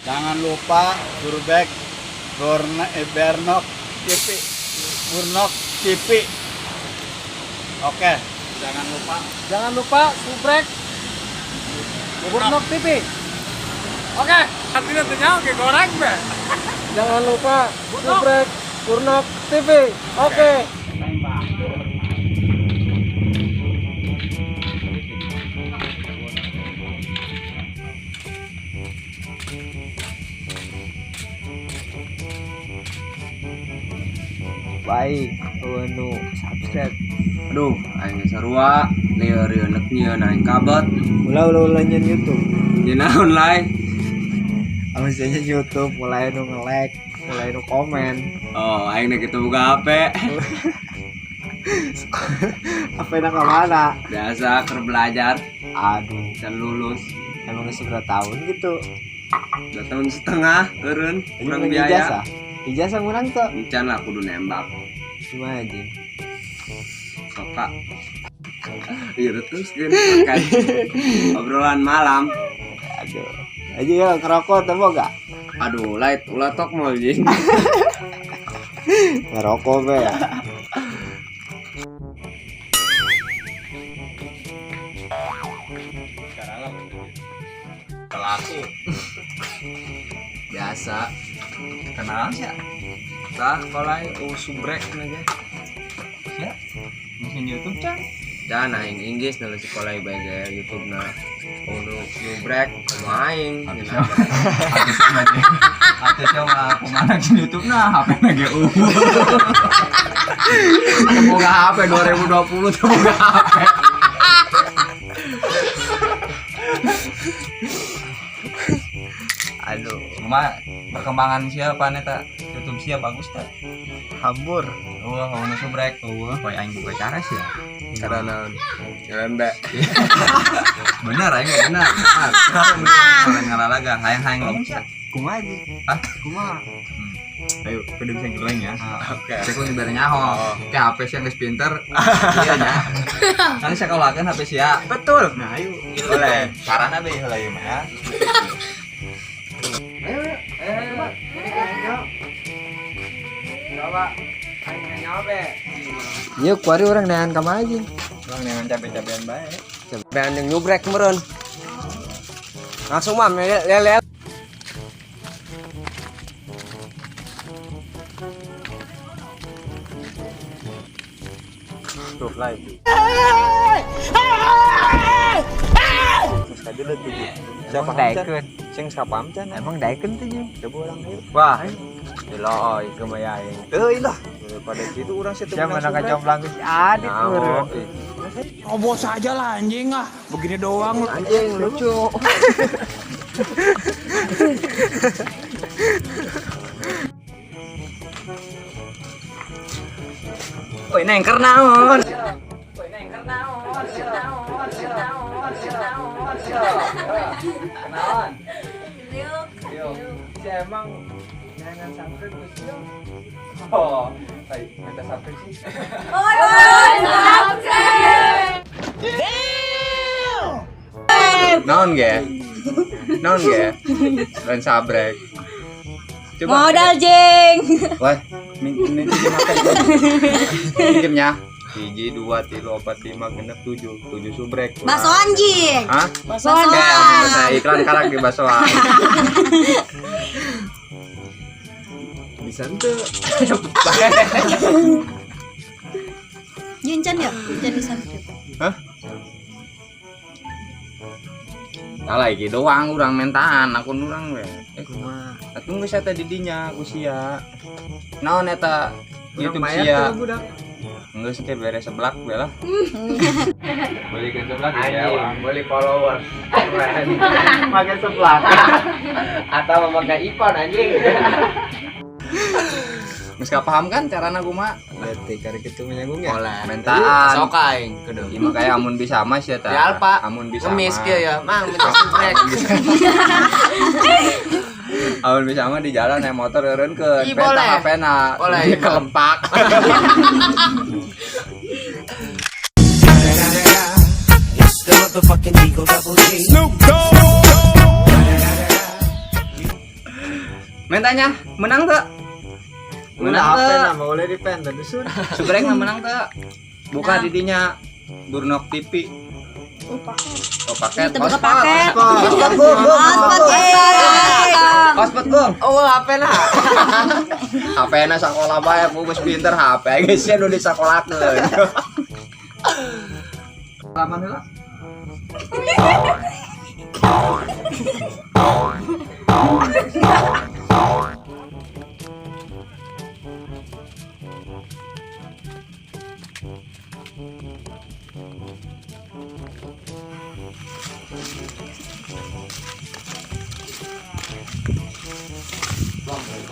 Jangan lupa Surbek Bernok TV Burnok TV. Oke, jangan lupa Subrek Burnok TV. Oke, artinya ternyata oke goreng be. Jangan lupa Subrek Burnok TV. Oke. Baik, nu subscribe. Aduh, aing sarua lieur euneuk nyieun aing kabet. Ulah nyen YouTube. Di naon lai? Awasnya YouTube mulai nu nge-like, mulai nu komen. Oh, aing nek kitu buka HP. Apa nak kemana? Biasa keur belajar Aduh, dan lulus. emang sudah tahun gitu. 2 tahun setengah eureun kurang Ini biaya. Ijazah ngurang tuh. Encan lah kudu nembak. Cuma aja. Soka. Iya terus kan obrolan malam. Aduh. Aja ya ngerokok temu gak? Aduh, light ulah tok mau anjing. Ngerokok be ya. Kalau aku biasa kenal sih. Tah kolai subrek naga. Ya. Mungkin YouTube can. Dan aing Inggris na si kolai bae YouTube na. Ono subrek main. Habis aja. Atuh coba aku mana di YouTube nah HP na GU. Semoga HP 2020 semoga HP. Aduh, Cuma perkembangan siapa neta YouTube siap bagus tak? hambur. Wah, ono subrek. Wah, koy aing buka cara sih ya. Karena ngelembe. Bener aing bener. Kalau ngaralaga hayang-hayang ngomong sih. Kumaha aja. Ah, Kumaha? ayo kudu bisa geleng ya. Oke. Cek lu nyebar nyaho. Kayak HP sih yang geus pinter. Iya nya. Kan sakolakeun HP sia. Betul. Nah, ayo. Boleh. Carana be heula ieu mah ya. Coba aing nyobe. Yuk, kuari orang dengan kamu aja. Orang dengan cabe-cabean bae. Cabean yang nyubrek meureun. Langsung mah lele. Tuh, live. Tadi lu tujuh. Siapa daikeun? Sing sapam can? Emang daikeun tuh jeung. Coba orang yuk. Wah. Diloi kemaya aing. Teuy lah. Pada situ urang situ. Siapa nak comblang geus adit meureun. Obos aja lah anjing ah. Begini doang lu. Anjing lucu. Woi nengker naon? Kenaon? Si emang jangan sampai kusiyo. Oh, baik, kita sampai sih. Naon ge? Naon ge? Dan sabrek. Modal jeng. Wah, minjem apa? Minjemnya. 1, 2, 3, 4, 5, 6, 7 subrek. Bakso anjing. Hah? Bakso Kayak anjing. saya iklan karak di baksoan. Bisa tuh. Yuncan ya? Yuncan di sana. Hah? Salah iki doang urang mentahan akun urang we. Kumaha? Tunggu saya tadi dinya aku sia. Naon eta YouTube sia. Enggak sih beres seblak we lah. Balikan sebelah Anjing, beli followers. Pakai sebelah. Atau memakai iPhone anjing. Geus paham kan carana kumaha? Berarti kari kitu menyagung ya. Oleh. Mentaan. Sok aing kudu. Ieu mah kayak amun bisa mas ya tah. Ya Alpa. Amun bisa Ngemis mah. kieu ya, Mang minta subrek. Amun bisa mah di jalan naik motor eureunkeun. Ih, boleh. HP-na. Boleh. Di kelempak. Mentanya menang tuh. Menang Apa tuh. nama boleh di pen tapi sun. Subrek na menang tuh. Buka didinya Burnok TV. Oh paket. Kita buka paket. Hotspot Hotspot gong. Oh, HP-na. HP-na sakola bae aku geus pinter HP geus nya nu disakolakeun. Laman heula.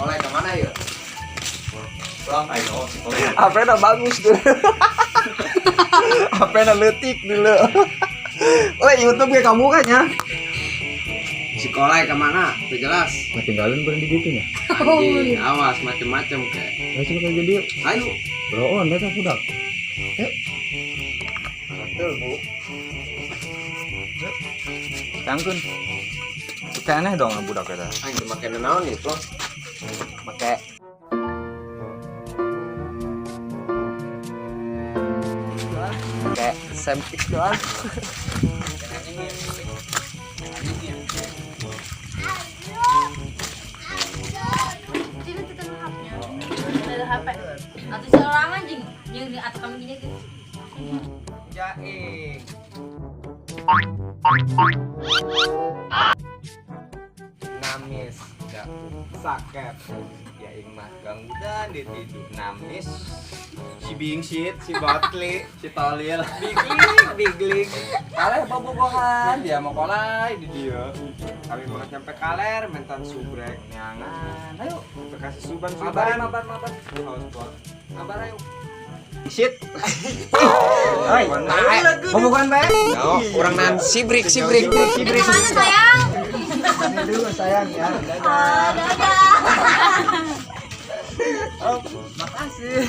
Kolai ke mana ya? HP-na bagus tuh. HP-na leutik dulu. Oh, YouTube kayak kamu kan ya? Si Kolai ke mana? Tuh jelas. Tinggalin berhenti gitu ya. Anjing, awas macem-macem kayak. Langsung kayak jadi. Ayo. Bro, on datang budak. Betul, Bu. Tangkun. Suka aneh dong budak eta. Aing make naon nih, Bro? Make Sempit doang. Atau seorang anjing yang atau kami gini gitu. jaing. Namis sakit ya ing mah gangguan ditidur namis Si Bingsit, si Batli, si Tolil. bigling kaler bobogohan dia mau kolai di dia kami mau nyampe kaler mentan subrek nyangan ayo kita kasih suban mabar mabar ayo shit hai bobogohan bae Orang nan sibrik. Mana sayang? Dulu sayang ya. Oh, dadah. Makasih.